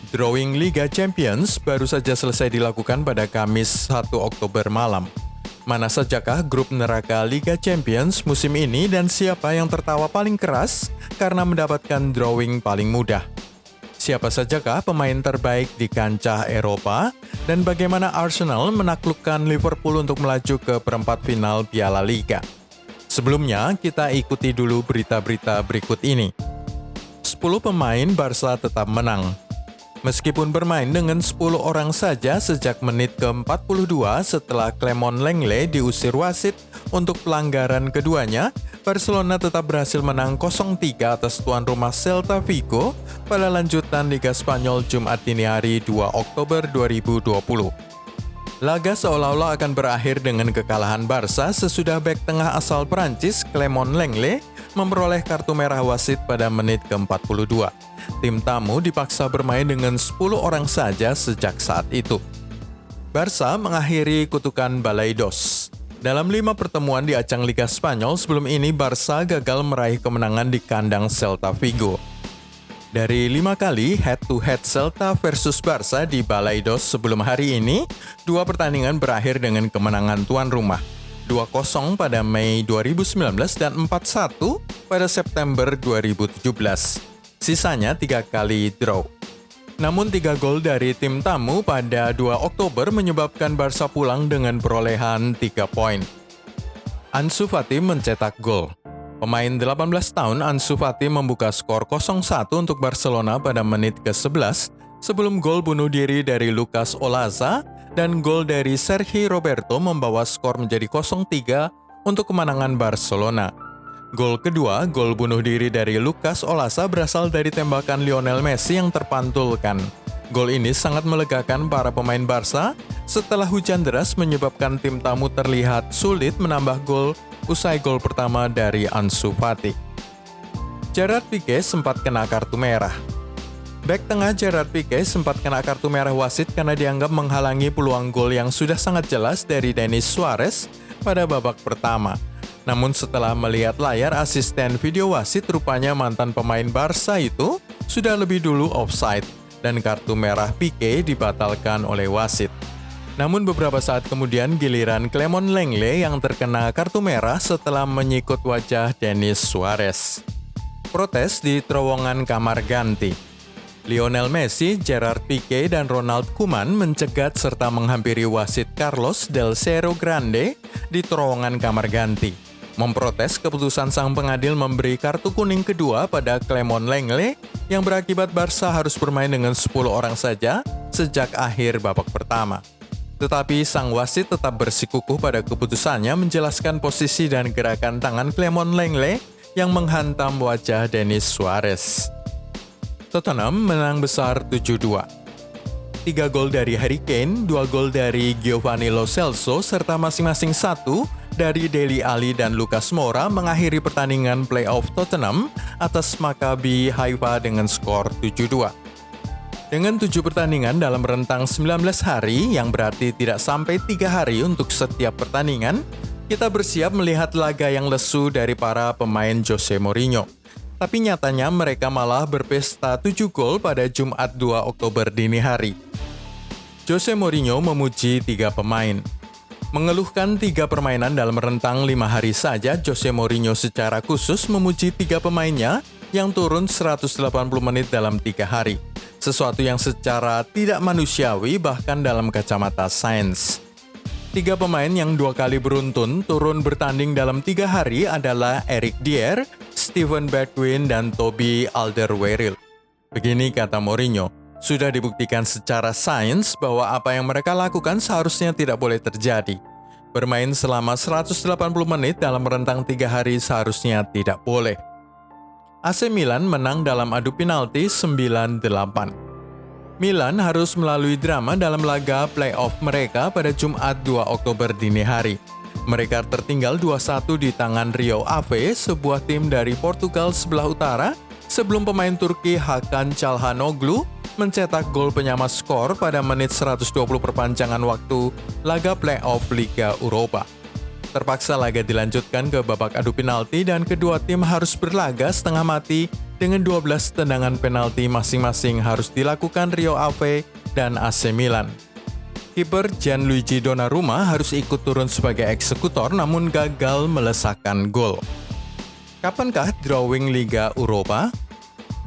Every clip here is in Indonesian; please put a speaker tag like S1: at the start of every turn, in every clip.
S1: Drawing Liga Champions baru saja selesai dilakukan pada Kamis 1 Oktober malam. Mana sajakah grup neraka Liga Champions musim ini dan siapa yang tertawa paling keras karena mendapatkan drawing paling mudah? Siapa sajakah pemain terbaik di kancah Eropa dan bagaimana Arsenal menaklukkan Liverpool untuk melaju ke perempat final Piala Liga? Sebelumnya, kita ikuti dulu berita-berita berikut ini. 10 pemain Barca tetap menang. Meskipun bermain dengan 10 orang saja sejak menit ke-42 setelah Clement Lenglet diusir wasit untuk pelanggaran keduanya, Barcelona tetap berhasil menang 0-3 atas tuan rumah Celta Vigo pada lanjutan Liga Spanyol Jumat dini hari 2 Oktober 2020. Laga seolah-olah akan berakhir dengan kekalahan Barca sesudah bek tengah asal Prancis Clement Lenglet memperoleh kartu merah wasit pada menit ke-42. Tim tamu dipaksa bermain dengan 10 orang saja sejak saat itu. Barca mengakhiri kutukan Balaidos. Dalam 5 pertemuan di ajang Liga Spanyol sebelum ini, Barca gagal meraih kemenangan di kandang Celta Vigo. Dari 5 kali head-to-head Celta versus Barca di Balaidos sebelum hari ini, 2 pertandingan berakhir dengan kemenangan tuan rumah. 2-0 pada Mei 2019 dan 4-1 pada September 2017. Sisanya 3 kali draw. Namun 3 gol dari tim tamu pada 2 Oktober menyebabkan Barca pulang dengan perolehan 3 poin. Ansu Fati mencetak gol. Pemain 18 tahun Ansu Fati membuka skor 0-1 untuk Barcelona pada menit ke-11 sebelum gol bunuh diri dari Lucas Olaza dan gol dari Sergi Roberto membawa skor menjadi 0-3 untuk kemenangan Barcelona. Gol kedua, gol bunuh diri dari Lucas Olaza berasal dari tembakan Lionel Messi yang terpantulkan. Gol ini sangat melegakan para pemain Barca setelah hujan deras menyebabkan tim tamu terlihat sulit menambah gol usai gol pertama dari Ansu Fati. Gerard Piqué sempat kena kartu merah. Bek tengah Gerard Piqué sempat kena kartu merah wasit karena dianggap menghalangi peluang gol yang sudah sangat jelas dari Denis Suarez pada babak pertama. Namun setelah melihat layar asisten video wasit, rupanya mantan pemain Barca itu sudah lebih dulu offside dan kartu merah Piqué dibatalkan oleh wasit. Namun beberapa saat kemudian giliran Clement Lenglet yang terkena kartu merah setelah menyikut wajah Denis Suarez. Protes di terowongan kamar ganti. Lionel Messi, Gerard Piqué, dan Ronald Koeman mencegat serta menghampiri wasit Carlos del Cerro Grande di terowongan kamar ganti. Memprotes keputusan sang pengadil memberi kartu kuning kedua pada Clement Lenglet yang berakibat Barca harus bermain dengan 10 orang saja sejak akhir babak pertama. Tetapi sang wasit tetap bersikukuh pada keputusannya menjelaskan posisi dan gerakan tangan Clement Lenglet yang menghantam wajah Denis Suarez. Tottenham menang besar 7-2. 3 gol dari Harry Kane, 2 gol dari Giovanni Lo Celso, serta masing-masing 1 dari Dele Alli dan Lucas Moura mengakhiri pertandingan playoff Tottenham atas Maccabi Haifa dengan skor 7-2. Dengan 7 pertandingan dalam rentang 19 hari, yang berarti tidak sampai 3 hari untuk setiap pertandingan, kita bersiap melihat laga yang lesu dari para pemain Jose Mourinho. Tapi nyatanya mereka malah berpesta 7 gol pada Jumat 2 Oktober dini hari. Jose Mourinho memuji 3 pemain. Mengeluhkan 3 permainan dalam rentang 5 hari saja, Jose Mourinho secara khusus memuji 3 pemainnya yang turun 180 menit dalam 3 hari. Sesuatu yang secara tidak manusiawi bahkan dalam kacamata sains. 3 pemain yang 2 kali beruntun turun bertanding dalam 3 hari adalah Eric Dier, Steven Bergwijn, dan Toby Alderweireld. Begini kata Mourinho, sudah dibuktikan secara sains bahwa apa yang mereka lakukan seharusnya tidak boleh terjadi. Bermain selama 180 menit dalam rentang 3 hari seharusnya tidak boleh. AC Milan menang dalam adu penalti 9-8. Milan harus melalui drama dalam laga playoff mereka pada Jumat 2 Oktober dini hari. Mereka tertinggal 2-1 di tangan Rio Ave, sebuah tim dari Portugal sebelah utara, sebelum pemain Turki Hakan Çalhanoğlu mencetak gol penyama skor pada menit 120 perpanjangan waktu laga playoff Liga Eropa. Terpaksa laga dilanjutkan ke babak adu penalti dan kedua tim harus berlaga setengah mati dengan 12 tendangan penalti masing-masing harus dilakukan Rio Ave dan AC Milan. Kiper Gianluigi Donnarumma harus ikut turun sebagai eksekutor namun gagal melesakkan gol. Kapankah drawing Liga Eropa?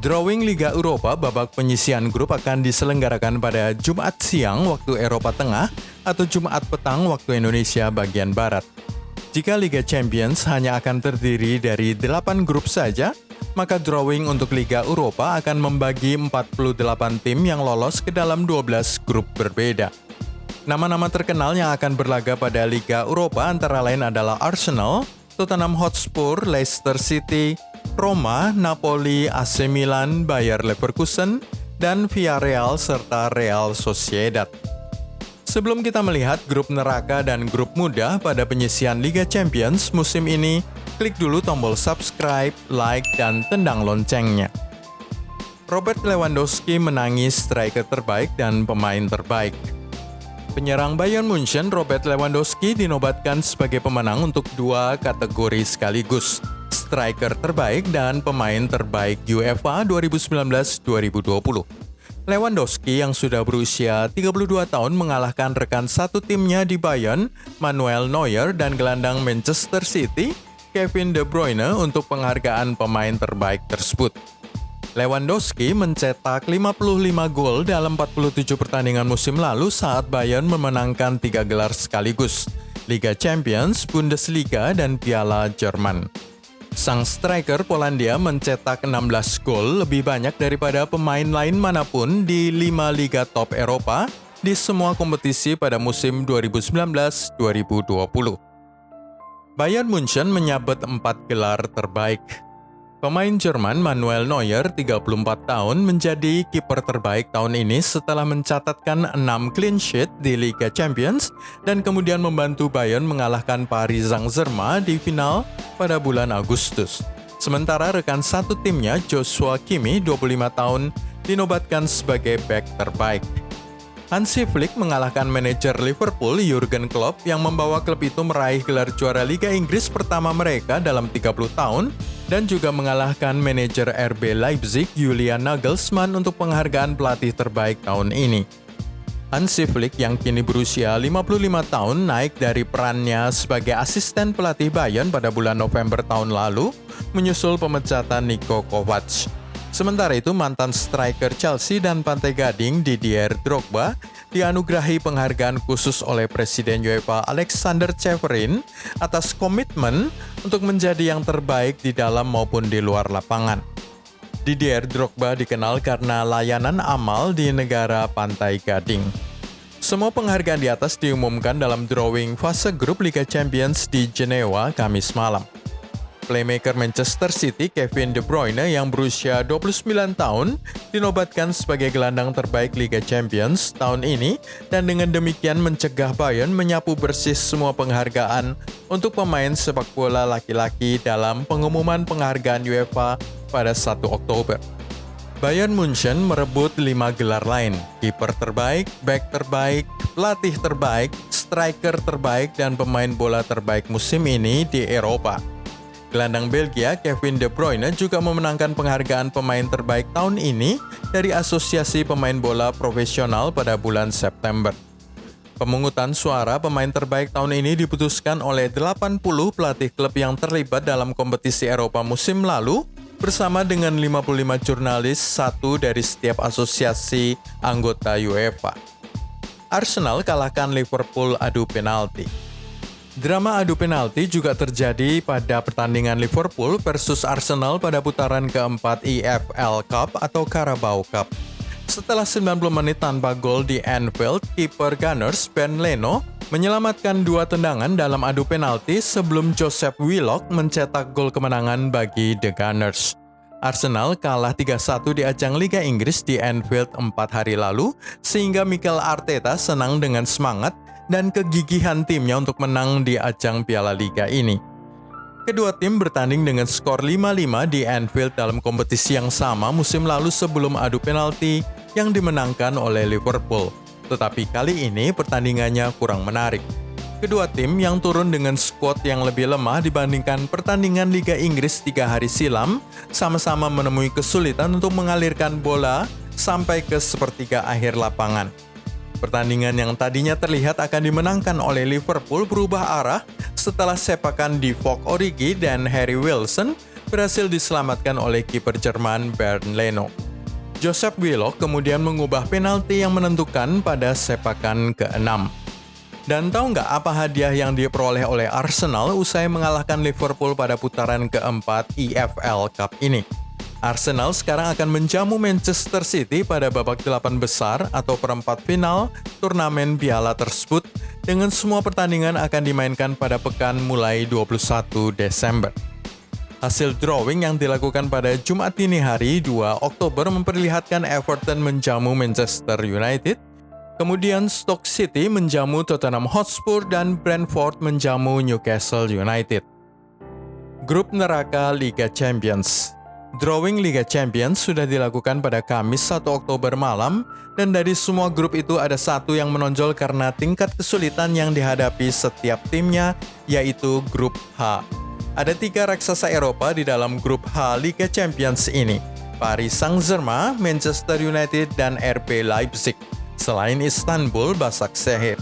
S1: Drawing Liga Eropa babak penyisihan grup akan diselenggarakan pada Jumat siang waktu Eropa Tengah atau Jumat petang waktu Indonesia bagian Barat. Jika Liga Champions hanya akan terdiri dari 8 grup saja, maka drawing untuk Liga Eropa akan membagi 48 tim yang lolos ke dalam 12 grup berbeda. Nama-nama terkenal yang akan berlaga pada Liga Eropa antara lain adalah Arsenal, Tottenham Hotspur, Leicester City, Roma, Napoli, AC Milan, Bayer Leverkusen, dan Villarreal serta Real Sociedad. Sebelum kita melihat grup neraka dan grup mudah pada penyisihan Liga Champions musim ini, klik dulu tombol subscribe, like, dan tendang loncengnya. Robert Lewandowski menangis striker terbaik dan pemain terbaik. Penyerang Bayern Munchen Robert Lewandowski dinobatkan sebagai pemenang untuk 2 kategori sekaligus, striker terbaik dan pemain terbaik UEFA 2019-2020. Lewandowski yang sudah berusia 32 tahun mengalahkan rekan satu timnya di Bayern, Manuel Neuer, dan gelandang Manchester City, Kevin De Bruyne untuk penghargaan pemain terbaik tersebut. Lewandowski mencetak 55 gol dalam 47 pertandingan musim lalu saat Bayern memenangkan 3 gelar sekaligus, Liga Champions, Bundesliga, dan Piala Jerman. Sang striker Polandia mencetak 16 gol, lebih banyak daripada pemain lain manapun di 5 liga top Eropa di semua kompetisi pada musim 2019-2020. Bayern Munchen menyabet 4 gelar terbaik. Pemain Jerman Manuel Neuer, 34 tahun, menjadi kiper terbaik tahun ini setelah mencatatkan 6 clean sheet di Liga Champions dan kemudian membantu Bayern mengalahkan Paris Saint-Germain di final pada bulan Agustus. Sementara rekan satu timnya, Joshua Kimmich, 25 tahun, dinobatkan sebagai bek terbaik. Hansi Flick mengalahkan manajer Liverpool, Jurgen Klopp, yang membawa klub itu meraih gelar juara Liga Inggris pertama mereka dalam 30 tahun, dan juga mengalahkan manajer RB Leipzig, Julian Nagelsmann, untuk penghargaan pelatih terbaik tahun ini. Hansi Flick yang kini berusia 55 tahun naik dari perannya sebagai asisten pelatih Bayern pada bulan November tahun lalu, menyusul pemecatan Niko Kovac. Sementara itu, mantan striker Chelsea dan Pantai Gading Didier Drogba dianugerahi penghargaan khusus oleh Presiden UEFA Alexander Ceferin atas komitmen untuk menjadi yang terbaik di dalam maupun di luar lapangan. Didier Drogba dikenal karena layanan amal di negara Pantai Gading. Semua penghargaan di atas diumumkan dalam drawing fase grup Liga Champions di Jenewa Kamis malam. Playmaker Manchester City Kevin De Bruyne yang berusia 29 tahun dinobatkan sebagai gelandang terbaik Liga Champions tahun ini dan dengan demikian mencegah Bayern menyapu bersih semua penghargaan untuk pemain sepak bola laki-laki dalam pengumuman penghargaan UEFA pada 1 Oktober. Bayern Munchen merebut 5 gelar lain, kiper terbaik, bek terbaik, pelatih terbaik, striker terbaik, dan pemain bola terbaik musim ini di Eropa. Gelandang Belgia Kevin De Bruyne juga memenangkan penghargaan pemain terbaik tahun ini dari Asosiasi Pemain Bola Profesional pada bulan September. Pemungutan suara pemain terbaik tahun ini diputuskan oleh 80 pelatih klub yang terlibat dalam kompetisi Eropa musim lalu bersama dengan 55 jurnalis, satu dari setiap asosiasi anggota UEFA. Arsenal kalahkan Liverpool adu penalti. Drama adu penalti juga terjadi pada pertandingan Liverpool versus Arsenal pada putaran keempat EFL Cup atau Carabao Cup. Setelah 90 menit tanpa gol di Anfield, kiper Gunners Ben Leno menyelamatkan 2 tendangan dalam adu penalti sebelum Joseph Willock mencetak gol kemenangan bagi The Gunners. Arsenal kalah 3-1 di ajang Liga Inggris di Anfield 4 hari lalu, sehingga Mikel Arteta senang dengan semangat dan kegigihan timnya untuk menang di ajang Piala Liga ini. Kedua tim bertanding dengan skor 5-5 di Anfield dalam kompetisi yang sama musim lalu sebelum adu penalti yang dimenangkan oleh Liverpool. Tetapi kali ini pertandingannya kurang menarik. Kedua tim yang turun dengan skuad yang lebih lemah dibandingkan pertandingan Liga Inggris 3 hari silam, sama-sama menemui kesulitan untuk mengalirkan bola sampai ke sepertiga akhir lapangan. Pertandingan yang tadinya terlihat akan dimenangkan oleh Liverpool berubah arah setelah sepakan Divock Origi dan Harry Wilson berhasil diselamatkan oleh kiper Jerman Bernd Leno. Joseph Willock kemudian mengubah penalti yang menentukan pada sepakan ke-6. Dan tahu nggak apa hadiah yang diperoleh oleh Arsenal usai mengalahkan Liverpool pada putaran keempat EFL Cup ini? Arsenal sekarang akan menjamu Manchester City pada babak 8 besar atau perempat final turnamen piala tersebut, dengan semua pertandingan akan dimainkan pada pekan mulai 21 Desember. Hasil drawing yang dilakukan pada Jumat dini hari 2 Oktober memperlihatkan Everton menjamu Manchester United, kemudian Stoke City menjamu Tottenham Hotspur dan Brentford menjamu Newcastle United. Grup neraka Liga Champions. Drawing Liga Champions sudah dilakukan pada Kamis 1 Oktober malam, dan dari semua grup itu ada satu yang menonjol karena tingkat kesulitan yang dihadapi setiap timnya, yaitu grup H. Ada 3 raksasa Eropa di dalam grup H Liga Champions ini, Paris Saint-Germain, Manchester United, dan RB Leipzig. Selain Istanbul, Başakşehir.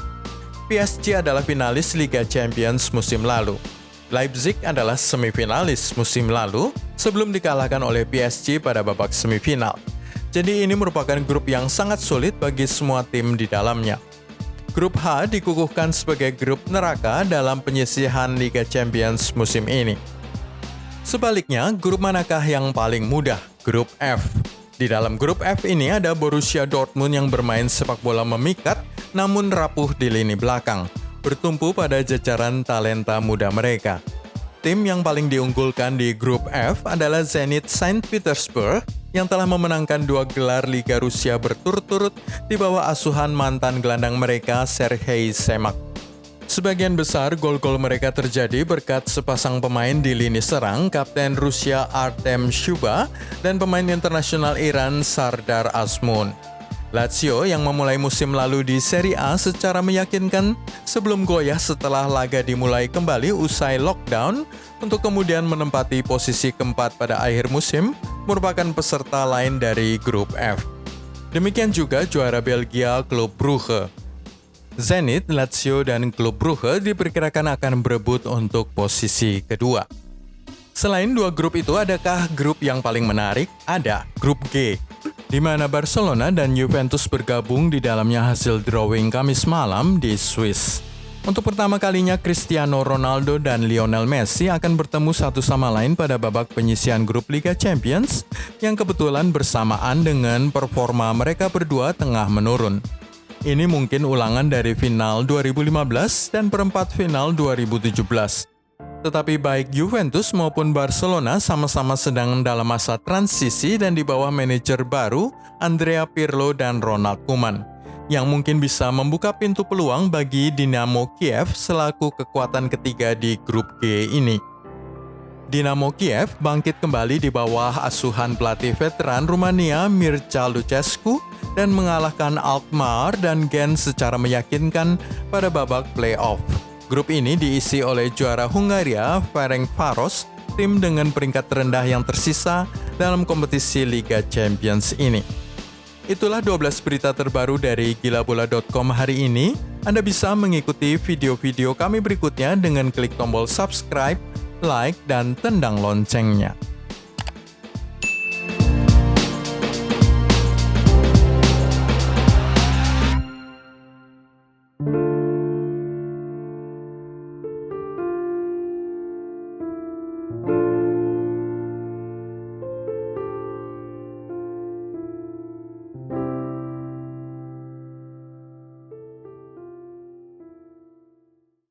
S1: PSG adalah finalis Liga Champions musim lalu. Leipzig adalah semifinalis musim lalu sebelum dikalahkan oleh PSG pada babak semifinal. Jadi ini merupakan grup yang sangat sulit bagi semua tim di dalamnya. Grup H dikukuhkan sebagai grup neraka dalam penyisihan Liga Champions musim ini. Sebaliknya, grup manakah yang paling mudah? Grup F. Di dalam grup F ini ada Borussia Dortmund yang bermain sepak bola memikat namun rapuh di lini belakang, bertumpu pada jajaran talenta muda mereka. Tim yang paling diunggulkan di grup F adalah Zenit Saint Petersburg yang telah memenangkan 2 gelar Liga Rusia berturut-turut di bawah asuhan mantan gelandang mereka Serhei Semak. Sebagian besar gol-gol mereka terjadi berkat sepasang pemain di lini serang, Kapten Rusia Artem Shuba dan pemain internasional Iran Sardar Azmoun. Lazio yang memulai musim lalu di Serie A secara meyakinkan sebelum goyah setelah laga dimulai kembali usai lockdown untuk kemudian menempati posisi keempat pada akhir musim, merupakan peserta lain dari grup F. Demikian juga juara Belgia klub Brugge. Zenit, Lazio, dan klub Brugge diperkirakan akan berebut untuk posisi kedua. Selain 2 grup itu, adakah grup yang paling menarik? Ada, grup G, di mana Barcelona dan Juventus bergabung di dalamnya hasil drawing Kamis malam di Swiss. Untuk pertama kalinya, Cristiano Ronaldo dan Lionel Messi akan bertemu satu sama lain pada babak penyisihan grup Liga Champions yang kebetulan bersamaan dengan performa mereka berdua tengah menurun. Ini mungkin ulangan dari final 2015 dan perempat final 2017. Tetapi baik Juventus maupun Barcelona sama-sama sedang dalam masa transisi dan di bawah manajer baru Andrea Pirlo dan Ronald Koeman, yang mungkin bisa membuka pintu peluang bagi Dinamo Kiev selaku kekuatan ketiga di grup G ini. Dinamo Kiev bangkit kembali di bawah asuhan pelatih veteran Rumania Mircea Lucescu dan mengalahkan Alkmaar dan Gent secara meyakinkan pada babak play-off. Grup ini diisi oleh juara Hungaria Ferencváros, tim dengan peringkat terendah yang tersisa dalam kompetisi Liga Champions ini. Itulah 12 berita terbaru dari gilabola.com hari ini. Anda bisa mengikuti video-video kami berikutnya dengan klik tombol subscribe, like, dan tendang loncengnya.